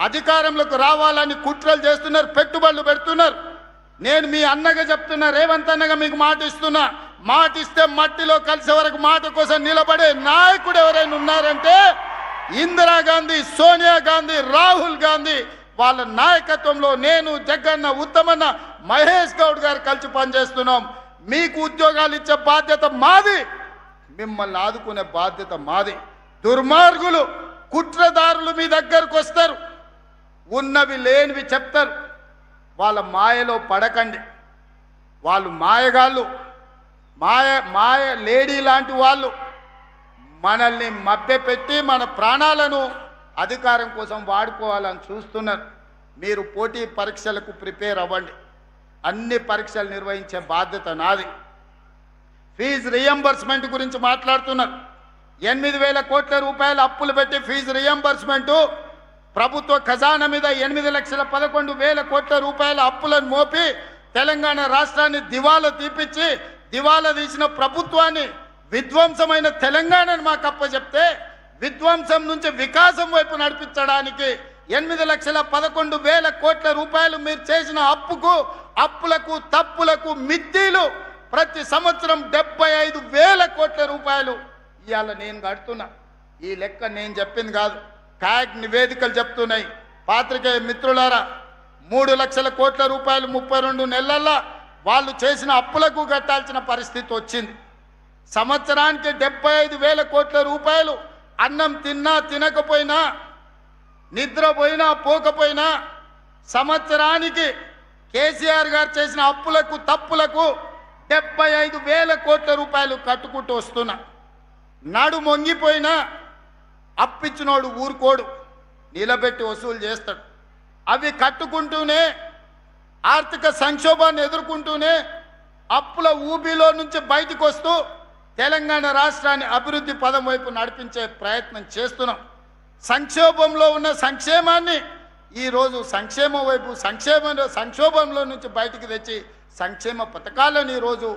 అధికారంలోకి రావాలని కుట్రలు చేస్తున్నారు, పెట్టుబడులు పెడుతున్నారు. నేను మీ అన్నగా చెప్తున్నా, రేవంత్ అన్నగా మీకు మాట ఇస్తున్నా, మాట ఇస్తే మట్టిలో కలిసే వరకు మాట కోసం నిలబడే నాయకుడు ఎవరైనా ఉన్నారంటే ఇందిరాగాంధీ, సోనియా గాంధీ, రాహుల్ గాంధీ వాళ్ళ నాయకత్వంలో నేను, జగన్న, ఉత్తమన్న, మహేష్ గౌడ్ గారు కలిసి పనిచేస్తున్నాం. మీకు ఉద్యోగాలు ఇచ్చే బాధ్యత మాది, మిమ్మల్ని ఆదుకునే బాధ్యత మాది. దుర్మార్గులు, కుట్రదారులు మీ దగ్గరకు వస్తారు, ఉన్నవి లేనివి చెప్తారు. వాళ్ళ మాయలో పడకండి. వాళ్ళు మాయగాళ్ళు, మాయ లేడీ లాంటి వాళ్ళు. మనల్ని మభ్యపెట్టి మన ప్రాణాలను అధికారం కోసం వాడుకోవాలని చూస్తున్నారు. మీరు పోటీ పరీక్షలకు ప్రిపేర్ అవ్వండి. అన్ని పరీక్షలు నిర్వహించే బాధ్యత నాది. ఫీజు రియంబర్స్మెంట్ గురించి మాట్లాడుతున్నారు. 8,000 కోట్ల రూపాయలు అప్పులు పెట్టి ఫీజు రియంబర్స్మెంటు, ప్రభుత్వ ఖజానా మీద 8,11,000 కోట్ల రూపాయల అప్పులను మోపి తెలంగాణ రాష్ట్రాన్ని దివాలా తీపిచ్చి, దివాలా తీసిన ప్రభుత్వాన్ని విధ్వంసమైన తెలంగాణను మాకు అప్పచెప్తే, విధ్వంసం నుంచి వికాసం వైపు నడిపించడానికి 8,11,000 కోట్ల రూపాయలు మీరు చేసిన అప్పులకు తప్పులకు మిద్దీలు ప్రతి సంవత్సరం 75,000 కోట్ల రూపాయలు ఇవాళ నేను కడుతున్నా. ఈ లెక్క నేను చెప్పింది కాదు, క్యాగ్ నివేదికలు చెప్తున్నాయి. పాత్రికేయ మిత్రులారా, 3 లక్షల కోట్ల రూపాయలు 32 నెలల్లో వాళ్ళు చేసిన అప్పులకు కట్టాల్సిన పరిస్థితి వచ్చింది. సంవత్సరానికి 75,000 కోట్ల రూపాయలు అన్నం తిన్నా తినకపోయినా, నిద్రపోయినా పోకపోయినా, సంవత్సరానికి కేసీఆర్ గారు చేసిన అప్పులకు తప్పులకు 75,000 కోట్ల రూపాయలు కట్టుకుంటూ వస్తున్నా. నడు మొంగిపోయినా అప్పిచ్చినోడు ఊరుకోడు, నిలబెట్టి వసూలు చేస్తాడు. అవి కట్టుకుంటూనే, ఆర్థిక సంక్షోభాన్ని ఎదుర్కొంటూనే, అప్పుల ఊబిలో నుంచి బయటకు వస్తూ తెలంగాణ రాష్ట్రాన్ని అభివృద్ధి పదం వైపు నడిపించే ప్రయత్నం చేస్తున్నాం. సంక్షోభంలో ఉన్న సంక్షేమాన్ని ఈరోజు సంక్షేమం వైపు, సంక్షోభంలో నుంచి బయటికి తెచ్చి సంక్షేమ పథకాలను ఈరోజు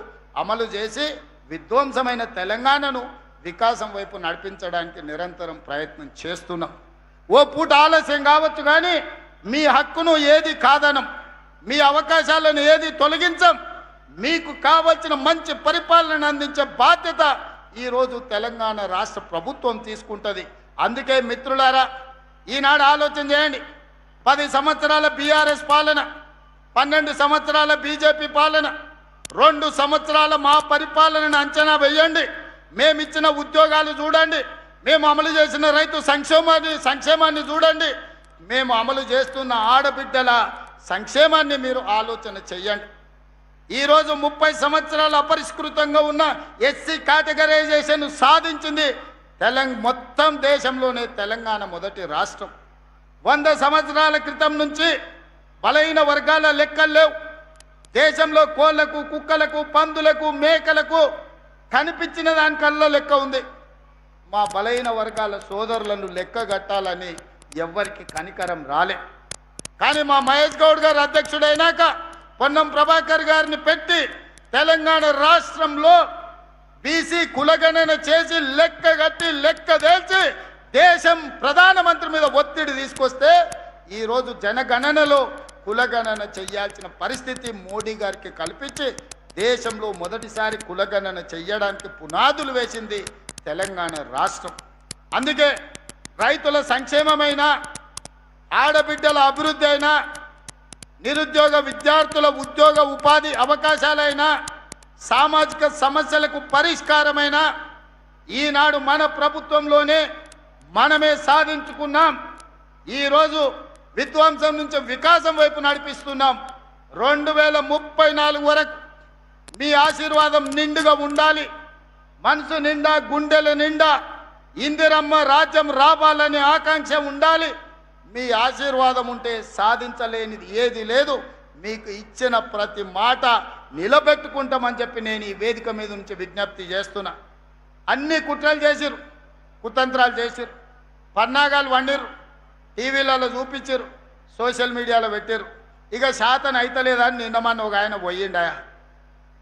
అమలు చేసి విధ్వంసమైన తెలంగాణను వికాసం వైపు నడిపించడానికి నిరంతరం ప్రయత్నం చేస్తున్నాం. ఓ పూట ఆలస్యం కావచ్చు కానీ మీ హక్కును ఏది కాదనం, మీ అవకాశాలను ఏది తొలగించం. మీకు కావలసిన మంచి పరిపాలన అందించే బాధ్యత ఈరోజు తెలంగాణ రాష్ట్ర ప్రభుత్వం తీసుకుంటుంది. అందుకే మిత్రులారా, ఈనాడు ఆలోచన చేయండి. 10 సంవత్సరాల బీఆర్ఎస్ పాలన, 12 సంవత్సరాల బీజేపీ పాలన, 2 సంవత్సరాల మా పరిపాలనను అంచనా వేయండి. మేమిచ్చిన ఉద్యోగాలు చూడండి, మేము అమలు చేసిన రైతు సంక్షేమాన్ని చూడండి, మేము అమలు చేస్తున్న ఆడబిడ్డల సంక్షేమాన్ని మీరు ఆలోచన చెయ్యండి. ఈరోజు 30 సంవత్సరాలు అపరిష్కృతంగా ఉన్న ఎస్సీ కేటగరైజేషన్ సాధించింది మొత్తం దేశంలోనే తెలంగాణ మొదటి రాష్ట్రం. 100 సంవత్సరాల క్రితం నుంచి బలహీన వర్గాల లెక్కలు లేవు. దేశంలో కోళ్లకు, కుక్కలకు, పందులకు, మేకలకు కనిపించిన దానికల్లా లెక్క ఉంది. మా బలహీన వర్గాల సోదరులను లెక్క కట్టాలని ఎవ్వరికి కనికరం రాలే. కానీ మా మహేష్ గౌడ్ గారు అధ్యక్షుడైనాక పొన్నం ప్రభాకర్ గారిని పెట్టి తెలంగాణ రాష్ట్రంలో బీసీ కులగణన చేసి లెక్క కట్టి లెక్క తేల్చి దేశం ప్రధానమంత్రి మీద ఒత్తిడి తీసుకొస్తే ఈరోజు జనగణనలో కులగణన చేయాల్సిన పరిస్థితి మోడీ గారికి కల్పించి దేశంలో మొదటిసారి కులగణన చేయడానికి పునాదులు వేసింది తెలంగాణ రాష్ట్రం. అందుకే రైతుల సంక్షేమమైన, ఆడబిడ్డల అభివృద్ధి అయినా, నిరుద్యోగ విద్యార్థుల ఉద్యోగ ఉపాధి అవకాశాలైనా, సామాజిక సమస్యలకు పరిష్కారమైన ఈనాడు మన ప్రభుత్వంలోనే మనమే సాధించుకున్నాం. ఈరోజు విధ్వంసం నుంచి వికాసం వైపు నడిపిస్తున్నాం. 2034 వరకు మీ ఆశీర్వాదం నిండుగా ఉండాలి. మనసు నిండా, గుండెల నిండా ఇందిరమ్మ రాజ్యం రావాలనే ఆకాంక్ష ఉండాలి. మీ ఆశీర్వాదం ఉంటే సాధించలేనిది ఏది లేదు. మీకు ఇచ్చిన ప్రతి మాట నిలబెట్టుకుంటామని చెప్పి నేను ఈ వేదిక మీద నుంచి విజ్ఞప్తి చేస్తున్నా. అన్ని కుట్రలు చేసిరు, కుతంత్రాలు చేసిరు, పన్నాగాలు వండిరు, టీవీలలో చూపించారు, సోషల్ మీడియాలో పెట్టారు. ఇక శాతం అయితలేదని నిన్నమన్న ఒక ఆయన పోయిండాయా,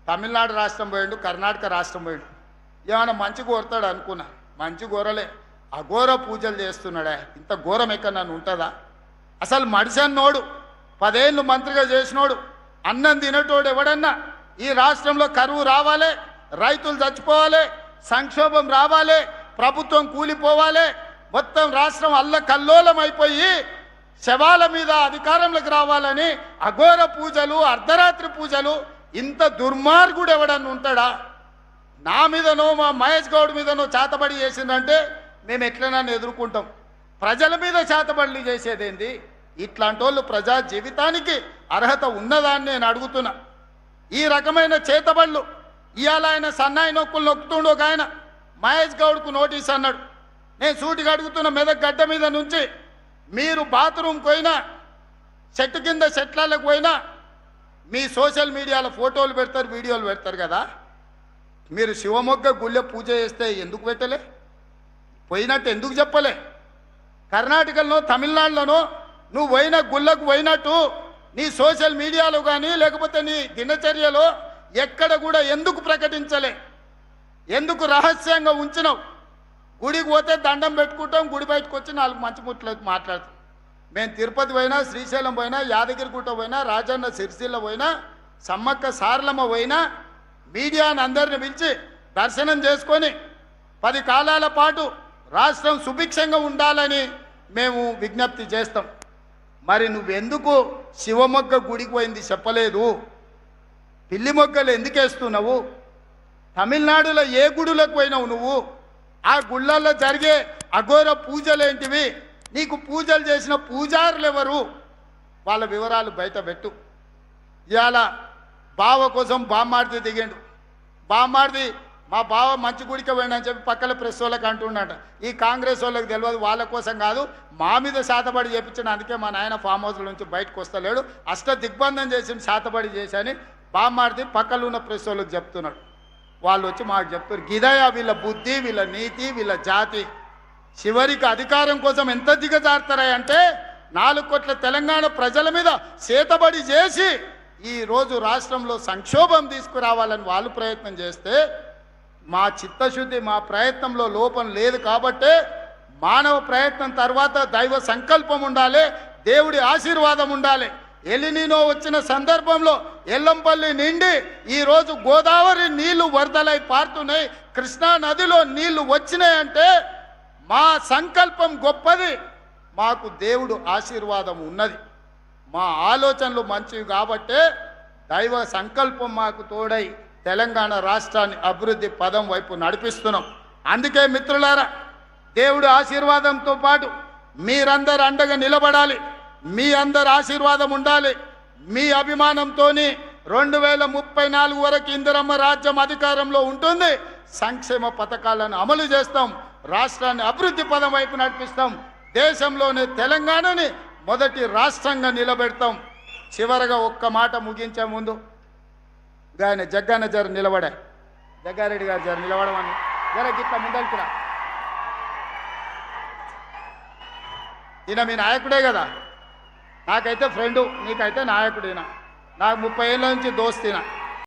తమిళనాడు రాష్ట్రం పోయిండు, కర్ణాటక రాష్ట్రం పోయిండు. ఏమైనా మంచి కోరుతాడు అనుకున్నా, మంచి కోరలే, అఘోర పూజలు చేస్తున్నాడా. ఇంత ఘోరం ఎక్కడ నన్ను ఉంటుందా? అసలు మడిసన్నోడు 10 ఏళ్ళు మంత్రిగా చేసినోడు అన్నం తినటోడు ఎవడన్నా ఈ రాష్ట్రంలో కరువు రావాలి, రైతులు చచ్చిపోవాలి, సంక్షోభం రావాలి, ప్రభుత్వం కూలిపోవాలి, మొత్తం రాష్ట్రం అల్లకల్లోలం అయిపోయి శవాల మీద అధికారంలోకి రావాలని అఘోర పూజలు, అర్ధరాత్రి పూజలు, ఇంత దుర్మార్గుడు ఎవడన్నా ఉంటాడా? నా మీదనో మా మహేష్ గౌడ్ మీదనో చేతబడి చేసిందంటే మేము ఎట్లైనా ఎదుర్కొంటాం. ప్రజల మీద చేతబడులు చేసేదేంది? ఇట్లాంటి వాళ్ళు ప్రజా జీవితానికి అర్హత ఉన్నదాన్ని నేను అడుగుతున్నా. ఈ రకమైన చేతబడులు ఇవాళ ఆయన సన్నాయి నొక్కులు నొక్కుతుండు. ఒక ఆయన మహేష్ గౌడ్కు నోటీస్ అన్నాడు. నేను సూటిగా అడుగుతున్న మెదక్ గడ్డ మీద నుంచి మీరు బాత్రూమ్కి పోయినా, చెట్టు కింద చెట్లకు పోయినా మీ సోషల్ మీడియాలో ఫోటోలు పెడతారు, వీడియోలు పెడతారు కదా. మీరు శివమొగ్గ గుళ్ళె పూజ చేస్తే ఎందుకు పెట్టలే? పోయినట్టు ఎందుకు చెప్పలే? కర్ణాటకలో, తమిళనాడులోనో నువ్వు పోయిన గుళ్ళకు పోయినట్టు నీ సోషల్ మీడియాలో కానీ లేకపోతే నీ దినచర్యలో ఎక్కడ కూడా ఎందుకు ప్రకటించలే? ఎందుకు రహస్యంగా ఉంచినావు? గుడికి పోతే దండం పెట్టుకుంటాం, గుడి బయటకు వచ్చి 4 మంచి ముట్లకు మాట్లాడతాం. మేము తిరుపతి పోయినా, శ్రీశైలం పోయినా, యాదగిరిగుట్ట పోయినా, రాజన్న సిరిసిల్ల పోయినా, సమ్మక్క సారలమ్మ పోయినా మీడియాను అందరిని పిలిచి దర్శనం చేసుకొని 10 కాలాల పాటు రాష్ట్రం సుభిక్షంగా ఉండాలని మేము విజ్ఞప్తి చేస్తాం. మరి నువ్వెందుకు శివమొగ్గ గుడికి పోయింది చెప్పలేదు? పిల్లి మొగ్గలు ఎందుకు వేస్తున్నావు? తమిళనాడులో ఏ గుడులకు పోయినావు నువ్వు? ఆ గుళ్ళల్లో జరిగే అఘోర పూజలేంటివి? నీకు పూజలు చేసిన పూజారులు ఎవరు? వాళ్ళ వివరాలు బయట పెట్టు. ఇవాళ బావ కోసం బామ్మార్ది దిగిండు. బామ్మార్ది మా బావ మంచి గుడికి పోయిండని చెప్పి పక్కన ప్రెస్ వాళ్ళకి అంటున్నాడు. ఈ కాంగ్రెస్ వాళ్ళకి తెలియదు, వాళ్ళ కోసం కాదు, మా మీద శాతబడి చేపించిన. అందుకే మా నాయన ఫామ్ హౌస్ల నుంచి బయటకు వస్తలేడు, అష్ట దిగ్బంధం చేసి శాతబడి చేశాని బామ్మార్ది పక్కన ఉన్న ప్రెస్ వాళ్ళకి చెప్తున్నాడు. వాళ్ళు వచ్చి మాకు చెప్తారు, గిదయా వీళ్ళ బుద్ధి, వీళ్ళ నీతి, వీళ్ళ జాతి. చివరికి అధికారం కోసం ఎంత దిగజారుతారంటే 4 కోట్ల తెలంగాణ ప్రజల మీద చేతబడి చేసి ఈరోజు రాష్ట్రంలో సంక్షోభం తీసుకురావాలని వాళ్ళు ప్రయత్నం చేస్తే మా చిత్తశుద్ధి, మా ప్రయత్నంలో లోపం లేదు. కాబట్టే మానవ ప్రయత్నం తర్వాత దైవ సంకల్పం ఉండాలి, దేవుడి ఆశీర్వాదం ఉండాలి. ఎలినినో వచ్చిన సందర్భంలో ఎల్లంపల్లి నిండి ఈరోజు గోదావరి నీళ్లు వరదలై పారుతున్నాయి, కృష్ణా నదిలో నీళ్లు వచ్చినాయంటే మా సంకల్పం గొప్పది, మాకు దేవుడు ఆశీర్వాదం ఉన్నది, మా ఆలోచనలు మంచివి. కాబట్టే దైవ సంకల్పం మాకు తోడై తెలంగాణ రాష్ట్రాన్ని అభివృద్ధి పదం వైపు నడిపిస్తున్నాం. అందుకే మిత్రులారా, దేవుడి ఆశీర్వాదంతో పాటు మీరందరూ అండగా నిలబడాలి, మీ అందరి ఆశీర్వాదం ఉండాలి. మీ అభిమానంతో 2034 వరకు ఇందిరమ్మ రాజ్యం అధికారంలో ఉంటుంది. సంక్షేమ పథకాలను అమలు చేస్తాం, రాష్ట్రాన్ని అభివృద్ధి పదం వైపు నడిపిస్తాం, దేశంలోనే తెలంగాణని మొదటి రాష్ట్రంగా నిలబెడతాం. చివరగా ఒక్క మాట ముగించే ముందు ఆయన జగ్గన్న జర నిలబడా, జగ్గారెడ్డి గారు జర నిలబడమని జర గిట్ల ముందలుకురా. ఈయన మీ నాయకుడే కదా, నాకైతే ఫ్రెండు, నీకైతే నాయకుడైనా, నాకు 30 ఏళ్ళ నుంచి దోస్తీనా.